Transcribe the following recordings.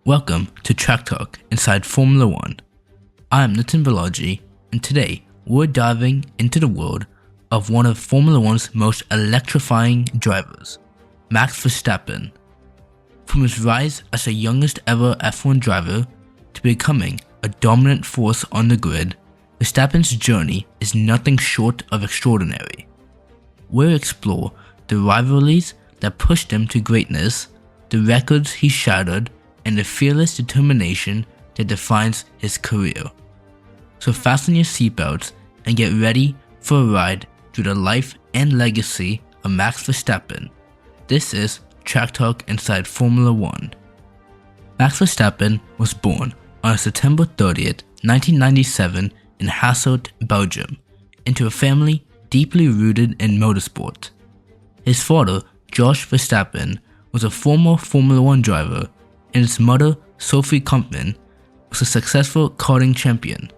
Welcome to Track Talk inside Formula One. I'm Nitin Balaji, and today we're diving into the world of one of Formula One's most electrifying drivers, Max Verstappen. From his rise as the youngest ever F1 driver to becoming a dominant force on the grid, Verstappen's journey is nothing short of extraordinary. We'll explore the rivalries that pushed him to greatness, the records he shattered, and the fearless determination that defines his career. So fasten your seatbelts and get ready for a ride through the life and legacy of Max Verstappen. This is Track Talk inside Formula One. Max Verstappen was born on September 30th, 1997 in Hasselt, Belgium, into a family deeply rooted in motorsport. His father, Jos Verstappen, was a former Formula One driver, and his mother, Sophie Kompman, was a successful karting champion.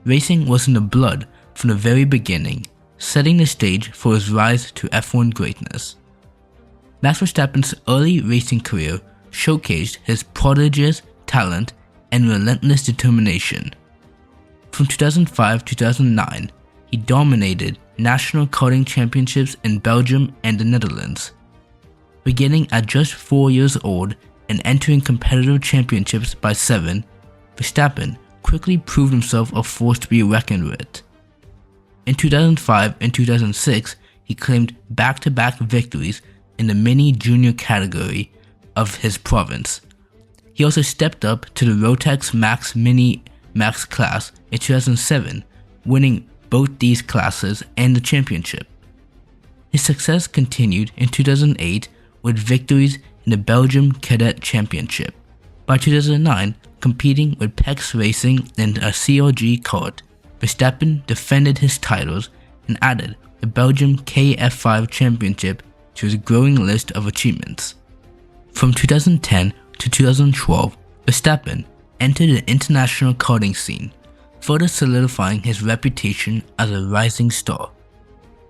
Racing was in the blood from the very beginning, setting the stage for his rise to F1 greatness. Max Verstappen's early racing career showcased his prodigious talent and relentless determination. From 2005 to 2009, he dominated national karting championships in Belgium and the Netherlands. Beginning at just 4 years old and entering competitive championships by 7, Verstappen quickly proved himself a force to be reckoned with. In 2005 and 2006, he claimed back-to-back victories in the mini junior category of his province. He also stepped up to the Rotax Max Mini Max class in 2007, winning both these classes and the championship. His success continued in 2008 with victories in the Belgium Cadet Championship. By 2009, competing with Pex Racing in a CRG kart, Verstappen defended his titles and added the Belgium KF5 Championship to his growing list of achievements. From 2010 to 2012, Verstappen entered the international karting scene, further solidifying his reputation as a rising star.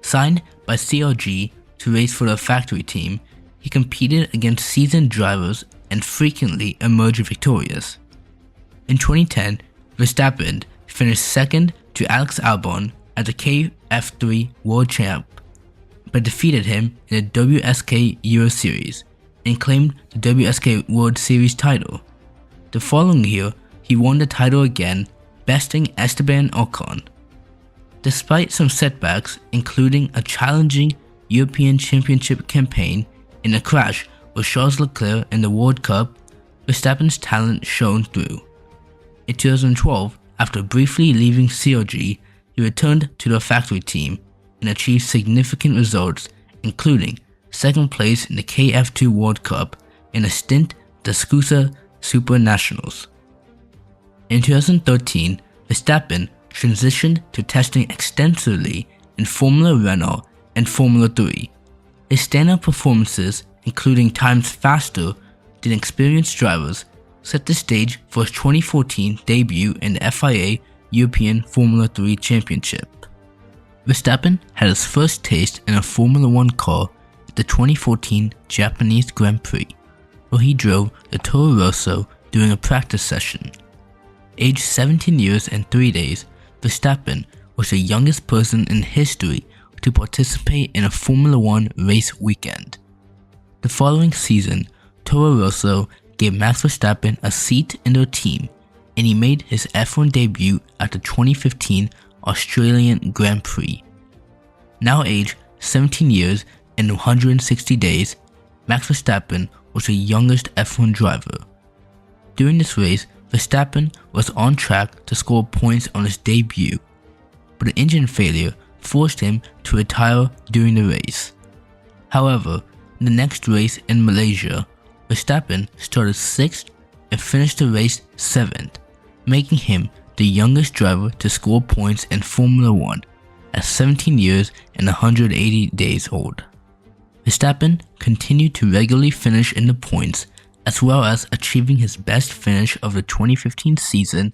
Signed by CRG to race for the factory team, he competed against seasoned drivers and frequently emerged victorious. In 2010, Verstappen finished second to Alex Albon at the KF3 World Champ, but defeated him in the WSK Euro Series and claimed the WSK World Series title. The following year, he won the title again, besting Esteban Ocon. Despite some setbacks, including a challenging European Championship campaign and a crash with Charles Leclerc in the World Cup, Verstappen's talent shone through. In 2012, after briefly leaving CRG, he returned to the factory team and achieved significant results, including second place in the KF2 World Cup and a stint at the SCUSA Super Nationals. In 2013, Verstappen transitioned to testing extensively in Formula Renault and Formula 3. His standout performances, including times faster than experienced drivers, set the stage for his 2014 debut in the FIA European Formula 3 Championship. Verstappen had his first taste in a Formula 1 car at the 2014 Japanese Grand Prix, where he drove the Toro Rosso during a practice session. Aged 17 years and 3 days, Verstappen was the youngest person in history to participate in a Formula 1 race weekend. The following season, Toro Rosso gave Max Verstappen a seat in their team, and he made his F1 debut at the 2015 Australian Grand Prix. Now aged 17 years and 160 days, Max Verstappen was the youngest F1 driver. During this race, Verstappen was on track to score points on his debut, but an engine failure forced him to retire during the race. However, in the next race in Malaysia, Verstappen started 6th and finished the race 7th, making him the youngest driver to score points in Formula 1 at 17 years and 180 days old. Verstappen continued to regularly finish in the points, as well as achieving his best finish of the 2015 season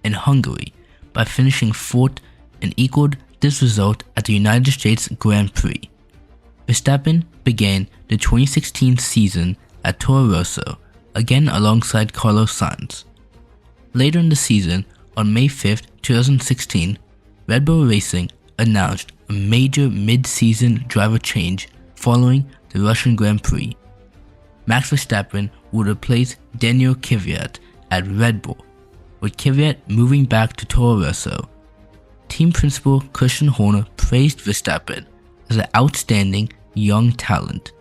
in Hungary by finishing 4th and equaled this result at the United States Grand Prix. Verstappen began the 2016 season at Toro Rosso again alongside Carlos Sainz. Later in the season, on May 5, 2016, Red Bull Racing announced a major mid-season driver change following the Russian Grand Prix. Max Verstappen would replace Daniel Kvyat at Red Bull, with Kvyat moving back to Toro Rosso. Team principal Christian Horner praised Verstappen as an outstanding young talent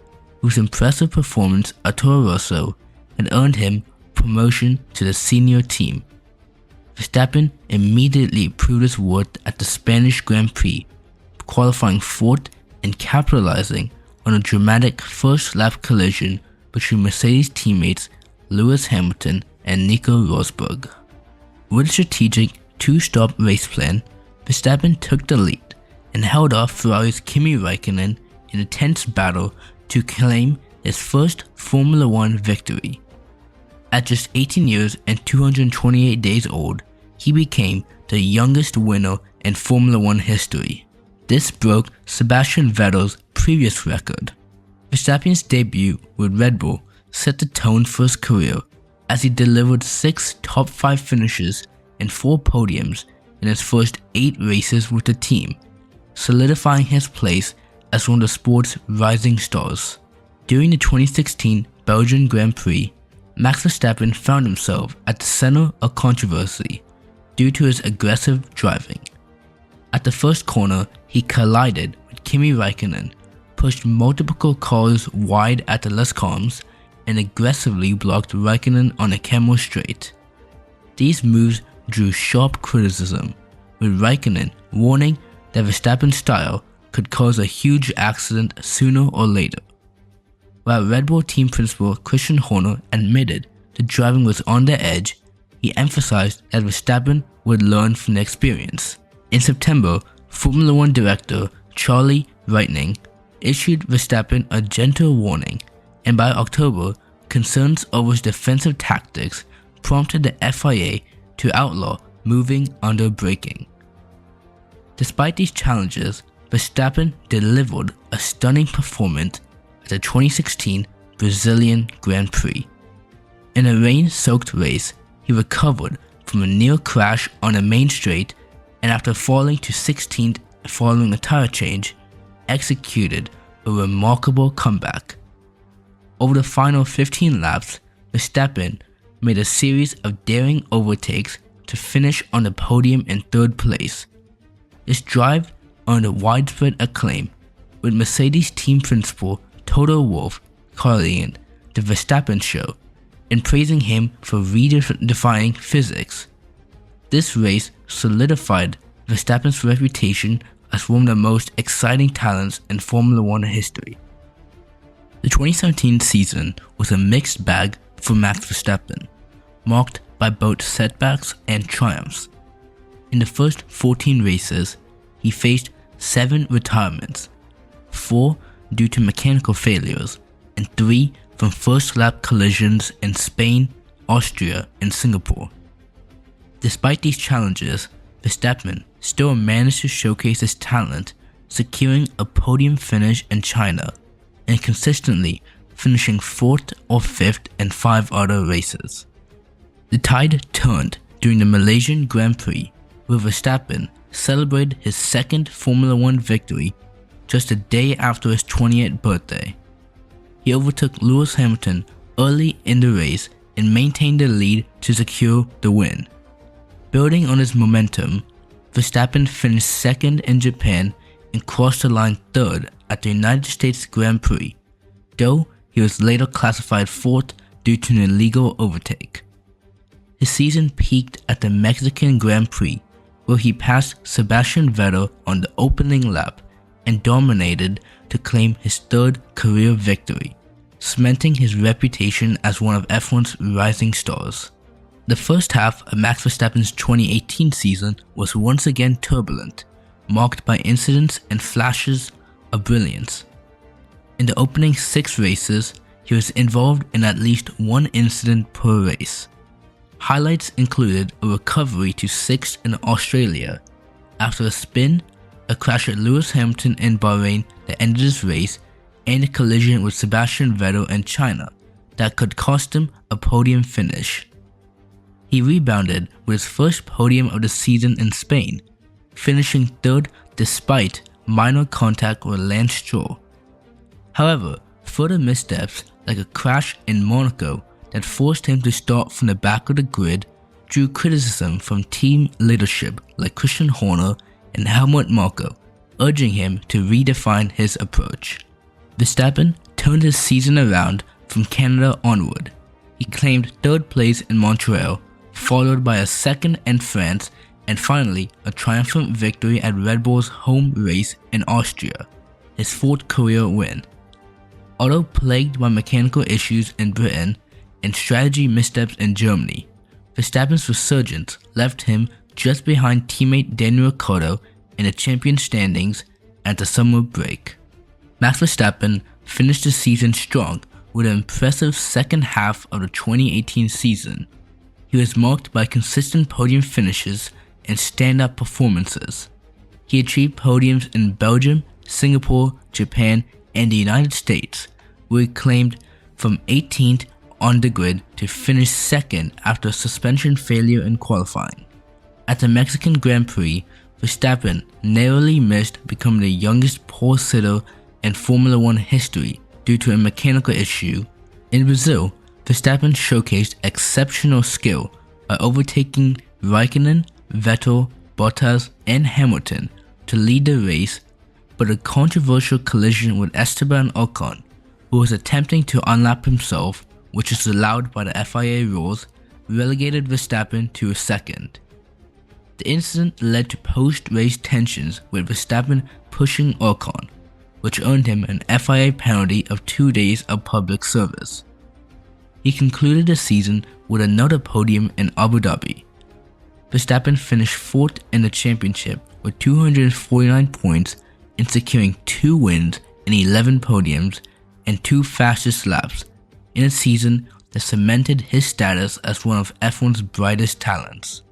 whose impressive performance at Toro Rosso had earned him promotion to the senior team. Verstappen immediately proved his worth at the Spanish Grand Prix, qualifying fourth and capitalizing on a dramatic first-lap collision between Mercedes teammates Lewis Hamilton and Nico Rosberg. With a strategic two-stop race plan, Verstappen took the lead and held off Ferrari's Kimi Raikkonen in a tense battle to claim his first Formula One victory. At just 18 years and 228 days old, he became the youngest winner in Formula One history. This broke Sebastian Vettel's previous record. Verstappen's debut with Red Bull set the tone for his career as he delivered 6 top 5 finishes and 4 podiums in his first 8 races with the team, solidifying his place as one of the sport's rising stars. During the 2016 Belgian Grand Prix, Max Verstappen found himself at the center of controversy due to his aggressive driving. At the first corner, he collided with Kimi Raikkonen, pushed multiple cars wide at the Les Combes, and aggressively blocked Raikkonen on a camel straight. These moves drew sharp criticism, with Raikkonen warning that Verstappen's style could cause a huge accident sooner or later. While Red Bull team principal Christian Horner admitted the driving was on the edge, he emphasized that Verstappen would learn from the experience. In September, Formula One director Charlie Whiting issued Verstappen a gentle warning, and by October, concerns over his defensive tactics prompted the FIA to outlaw moving under braking. Despite these challenges, Verstappen delivered a stunning performance at the 2016 Brazilian Grand Prix. In a rain-soaked race, he recovered from a near crash on a main straight, and after falling to 16th following a tire change, executed a remarkable comeback. Over the final 15 laps, Verstappen made a series of daring overtakes to finish on the podium in 3rd place. This drive earned widespread acclaim, with Mercedes team principal Toto Wolff calling it the Verstappen show and praising him for redefining physics. This race solidified Verstappen's reputation as one of the most exciting talents in Formula One history. The 2017 season was a mixed bag for Max Verstappen, marked by both setbacks and triumphs. In the first 14 races, he faced 7 retirements, 4 due to mechanical failures, and 3 from first-lap collisions in Spain, Austria, and Singapore. Despite these challenges, Verstappen still managed to showcase his talent, securing a podium finish in China and consistently finishing 4th or 5th in 5 other races. The tide turned during the Malaysian Grand Prix, where Verstappen celebrated his 2nd Formula One victory just a day after his 20th birthday. He overtook Lewis Hamilton early in the race and maintained the lead to secure the win. Building on his momentum, Verstappen finished 2nd in Japan and crossed the line 3rd at the United States Grand Prix, though he was later classified 4th due to an illegal overtake. His season peaked at the Mexican Grand Prix, where he passed Sebastian Vettel on the opening lap and dominated to claim his 3rd career victory, cementing his reputation as one of F1's rising stars. The first half of Max Verstappen's 2018 season was once again turbulent, marked by incidents and flashes of brilliance. In the opening 6 races, he was involved in at least one incident per race. Highlights included a recovery to 6th in Australia after a spin, a crash at Lewis Hamilton in Bahrain that ended his race, and a collision with Sebastian Vettel in China that could cost him a podium finish. He rebounded with his first podium of the season in Spain, finishing third despite minor contact with Lance Stroll. However, further missteps like a crash in Monaco that forced him to start from the back of the grid drew criticism from team leadership like Christian Horner and Helmut Marko, urging him to redefine his approach. Verstappen turned his season around from Canada onward. He claimed third place in Montreal, followed by a second in France, and finally a triumphant victory at Red Bull's home race in Austria, his fourth career win. Although plagued by mechanical issues in Britain and strategy missteps in Germany, Verstappen's resurgence left him just behind teammate Daniel Ricciardo in the champion standings at the summer break. Max Verstappen finished the season strong with an impressive second half of the 2018 season. He was marked by consistent podium finishes and stand-up performances. He achieved podiums in Belgium, Singapore, Japan, and the United States, where he claimed from 18th on the grid to finish second after a suspension failure in qualifying. At the Mexican Grand Prix, Verstappen narrowly missed becoming the youngest pole sitter in Formula One history due to a mechanical issue. In Brazil, Verstappen showcased exceptional skill by overtaking Raikkonen, Vettel, Bottas, and Hamilton to lead the race, but a controversial collision with Esteban Ocon, who was attempting to unlap himself, which is allowed by the FIA rules, relegated Verstappen to a second. The incident led to post-race tensions with Verstappen pushing Ocon, which earned him an FIA penalty of 2 days of public service. He concluded the season with another podium in Abu Dhabi. Verstappen finished fourth in the championship with 249 points and securing 2 wins and 11 podiums and 2 fastest laps in a season that cemented his status as one of F1's brightest talents.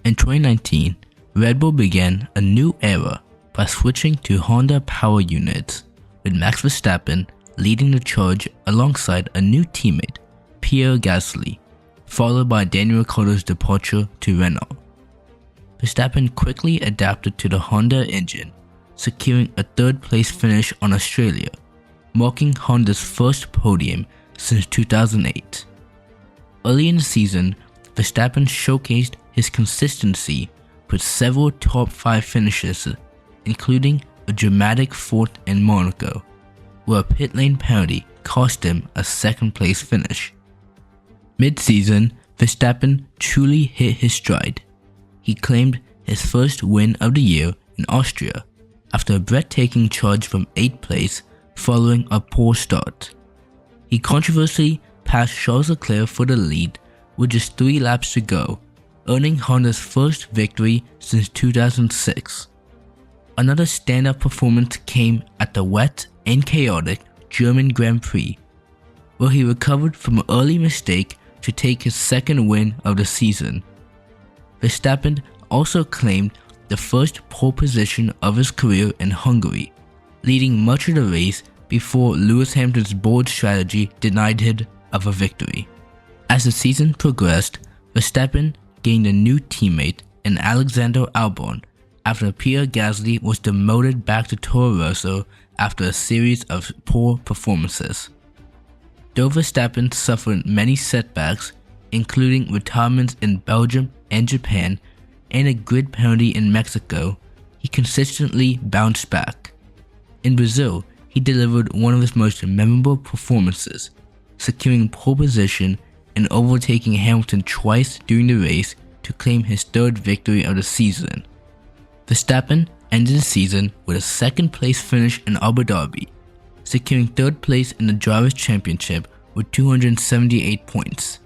In 2019, Red Bull began a new era by switching to Honda power units, with Max Verstappen leading the charge alongside a new teammate, Pierre Gasly, followed by Daniel Ricciardo's departure to Renault. Verstappen quickly adapted to the Honda engine, securing a third-place finish on Australia, marking Honda's first podium since 2008. Early in the season, Verstappen showcased his consistency with several top 5 finishes, including a dramatic fourth in Monaco, where a pit lane penalty cost him a second-place finish. Mid-season, Verstappen truly hit his stride. He claimed his first win of the year in Austria after a breathtaking charge from 8th place following a poor start. He controversially passed Charles Leclerc for the lead with just 3 laps to go, earning Honda's first victory since 2006. Another stand-up performance came at the wet and chaotic German Grand Prix, where he recovered from an early mistake to take his second win of the season. Verstappen also claimed the first pole position of his career in Hungary, leading much of the race before Lewis Hamilton's bold strategy denied him of a victory. As the season progressed, Verstappen gained a new teammate in Alexander Albon after Pierre Gasly was demoted back to Toro Rosso after a series of poor performances. Though Verstappen suffered many setbacks, including retirements in Belgium and Japan and a grid penalty in Mexico, he consistently bounced back. In Brazil, he delivered one of his most memorable performances, securing pole position and overtaking Hamilton twice during the race to claim his third victory of the season. Verstappen ended the season with a second-place finish in Abu Dhabi, securing third place in the Drivers' Championship with 278 points.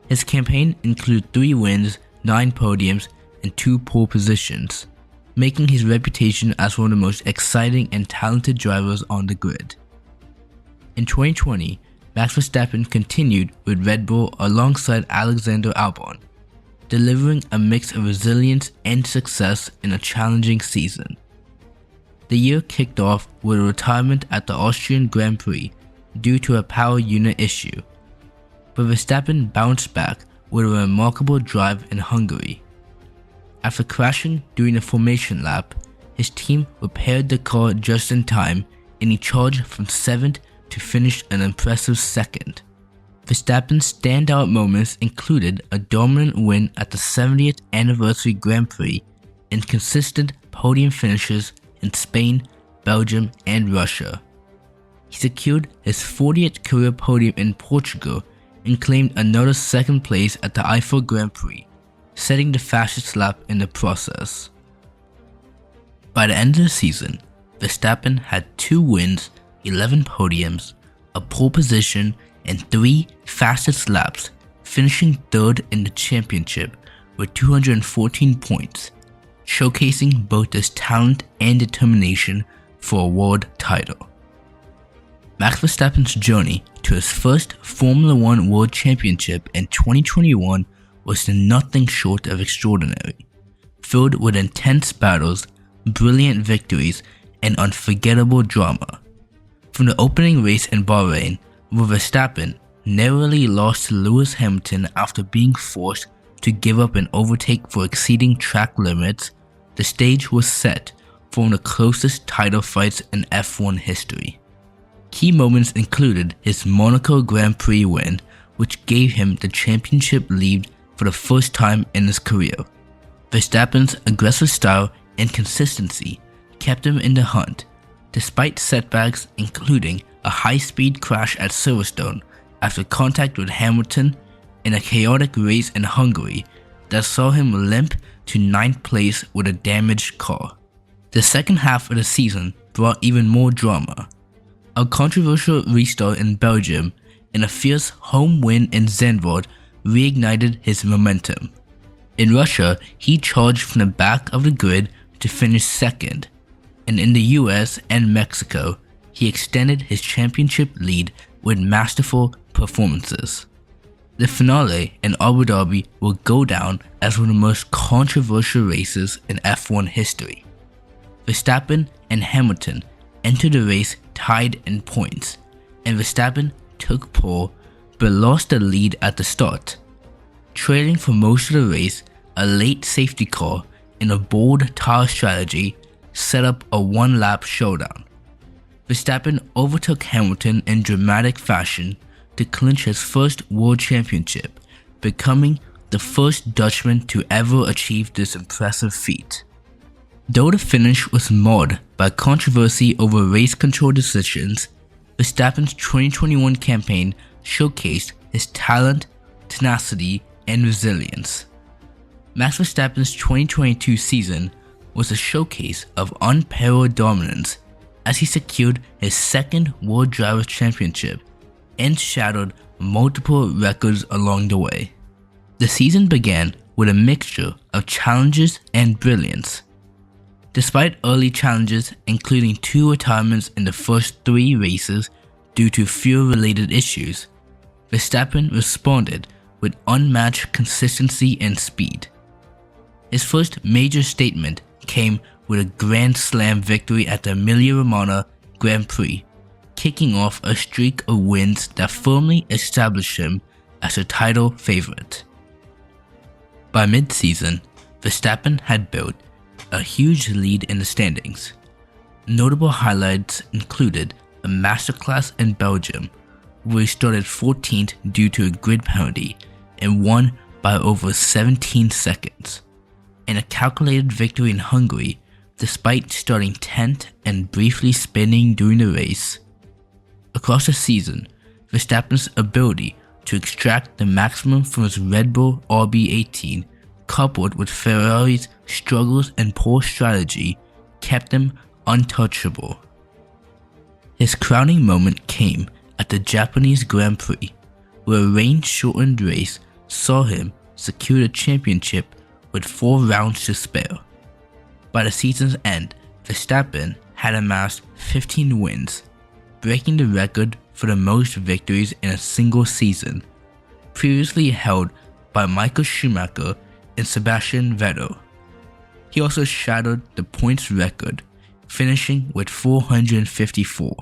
His campaign included 3 wins, 9 podiums, and 2 pole positions, making his reputation as one of the most exciting and talented drivers on the grid. In 2020, Max Verstappen continued with Red Bull alongside Alexander Albon, delivering a mix of resilience and success in a challenging season. The year kicked off with a retirement at the Austrian Grand Prix, due to a power unit issue, but Verstappen bounced back with a remarkable drive in Hungary. After crashing during the formation lap, his team repaired the car just in time and he charged from 7th to finish an impressive 2nd. Verstappen's standout moments included a dominant win at the 70th anniversary Grand Prix and consistent podium finishes in Spain, Belgium, and Russia. He secured his 40th career podium in Portugal and claimed another 2nd place at the Eiffel Grand Prix, setting the fastest lap in the process. By the end of the season, Verstappen had 2 wins, 11 podiums, a pole position, and 3 fastest laps, finishing 3rd in the championship with 214 points, showcasing both his talent and determination for a world title. Max Verstappen's journey to his first Formula One World Championship in 2021 was nothing short of extraordinary, filled with intense battles, brilliant victories, and unforgettable drama. From the opening race in Bahrain, where Verstappen narrowly lost to Lewis Hamilton after being forced to give up an overtake for exceeding track limits, the stage was set for one of the closest title fights in F1 history. Key moments included his Monaco Grand Prix win, which gave him the championship lead for the first time in his career. Verstappen's aggressive style and consistency kept him in the hunt, despite setbacks including a high-speed crash at Silverstone after contact with Hamilton in a chaotic race in Hungary that saw him limp to 9th place with a damaged car. The second half of the season brought even more drama. A controversial restart in Belgium and a fierce home win in Zandvoort reignited his momentum. In Russia, he charged from the back of the grid to finish 2nd, and in the US and Mexico, he extended his championship lead with masterful performances. The finale in Abu Dhabi will go down as one of the most controversial races in F1 history. Verstappen and Hamilton entered the race tied in points, and Verstappen took pole but lost the lead at the start. Trailing for most of the race, a late safety car and a bold tire strategy set up a one-lap showdown. Verstappen overtook Hamilton in dramatic fashion to clinch his first world championship, becoming the first Dutchman to ever achieve this impressive feat. Though the finish was marred by controversy over race control decisions, Verstappen's 2021 campaign showcased his talent, tenacity, and resilience. Max Verstappen's 2022 season was a showcase of unparalleled dominance as he secured his 2nd World Drivers' Championship and shattered multiple records along the way. The season began with a mixture of challenges and brilliance. Despite early challenges including 2 retirements in the first 3 races due to fuel-related issues, Verstappen responded with unmatched consistency and speed. His first major statement came with a Grand Slam victory at the Emilia-Romagna Grand Prix, kicking off a streak of wins that firmly established him as a title favorite. By mid-season, Verstappen had built a huge lead in the standings. Notable highlights included a masterclass in Belgium, where he started 14th due to a grid penalty and won by over 17 seconds, and a calculated victory in Hungary despite starting 10th and briefly spinning during the race. Across the season, Verstappen's ability to extract the maximum from his Red Bull RB18, coupled with Ferrari's struggles and poor strategy, kept him untouchable. His crowning moment came at the Japanese Grand Prix, where a rain-shortened race saw him secure the championship with 4 rounds to spare. By the season's end, Verstappen had amassed 15 wins, breaking the record for the most victories in a single season, previously held by Michael Schumacher and Sebastian Vettel. He also shattered the points record, finishing with 454.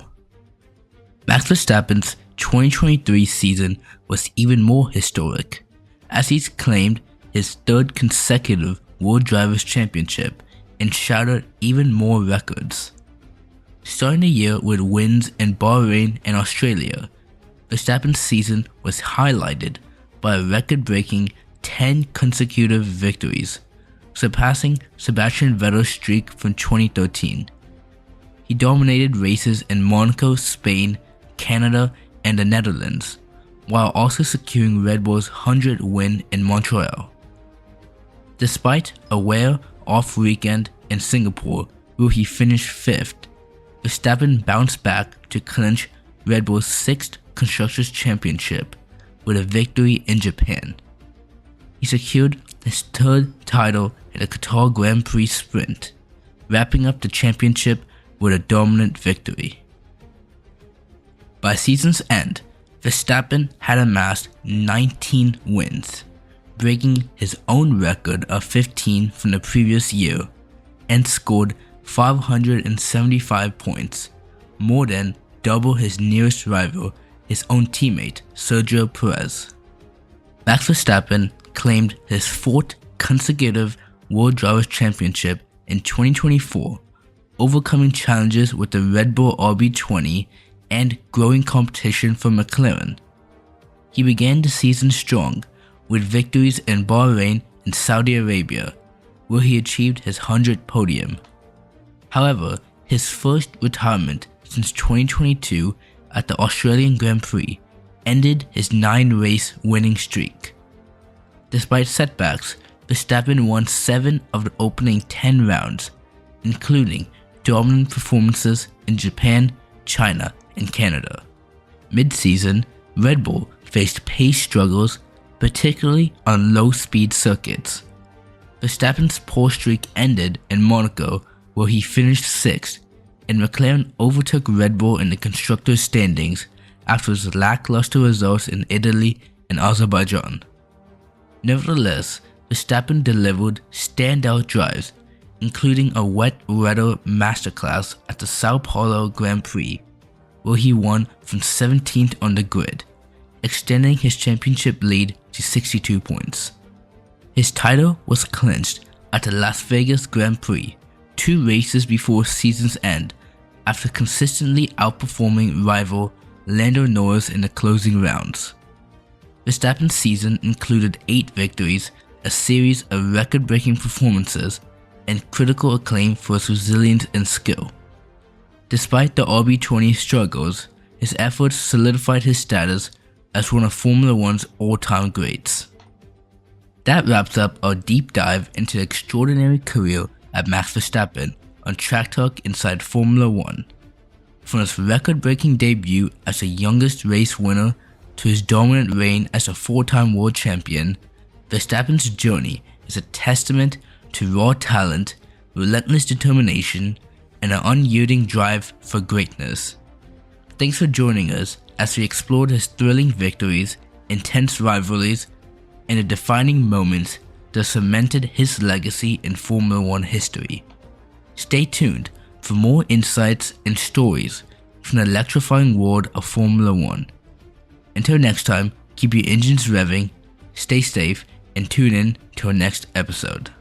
Max Verstappen's 2023 season was even more historic, as he's claimed his third consecutive World Drivers' Championship and shattered even more records. Starting the year with wins in Bahrain and Australia, Verstappen's season was highlighted by a record-breaking 10 consecutive victories, surpassing Sebastian Vettel's streak from 2013. He dominated races in Monaco, Spain, Canada, and the Netherlands, while also securing Red Bull's 100th win in Montreal. Despite a wear-off weekend in Singapore where he finished 5th, Verstappen bounced back to clinch Red Bull's 6th Constructors' Championship with a victory in Japan. He secured his 3rd title in the Qatar Grand Prix Sprint, wrapping up the championship with a dominant victory. By season's end, Verstappen had amassed 19 wins, breaking his own record of 15 from the previous year, and scored 575 points, more than double his nearest rival, his own teammate Sergio Perez. Max Verstappen claimed his 4th consecutive World Drivers' Championship in 2024, overcoming challenges with the Red Bull RB20 and growing competition from McLaren. He began the season strong, with victories in Bahrain and Saudi Arabia, where he achieved his 100th podium. However, his first retirement since 2022 at the Australian Grand Prix ended his 9-race winning streak. Despite setbacks, Verstappen won 7 of the opening 10 rounds, including dominant performances in Japan, China, and Canada. Mid-season, Red Bull faced pace struggles, particularly on low-speed circuits. Verstappen's poor streak ended in Monaco, where he finished 6th, and McLaren overtook Red Bull in the constructors' standings after his lackluster results in Italy and Azerbaijan. Nevertheless, Verstappen delivered standout drives, including a wet weather masterclass at the Sao Paulo Grand Prix, where he won from 17th on the grid, extending his championship lead to 62 points. His title was clinched at the Las Vegas Grand Prix, 2 races before season's end, after consistently outperforming rival Lando Norris in the closing rounds. Verstappen's season included 8 victories, a series of record-breaking performances, and critical acclaim for his resilience and skill. Despite the RB20 struggles, his efforts solidified his status as one of Formula One's all-time greats. That wraps up our deep dive into the extraordinary career at Max Verstappen on Track Talk Inside Formula One. From his record-breaking debut as the youngest race winner to his dominant reign as a 4-time world champion, Verstappen's journey is a testament to raw talent, relentless determination, and an unyielding drive for greatness. Thanks for joining us as we explored his thrilling victories, intense rivalries, and the defining moments that cemented his legacy in Formula One history. Stay tuned for more insights and stories from the electrifying world of Formula One. Until next time, keep your engines revving, stay safe, and tune in to our next episode.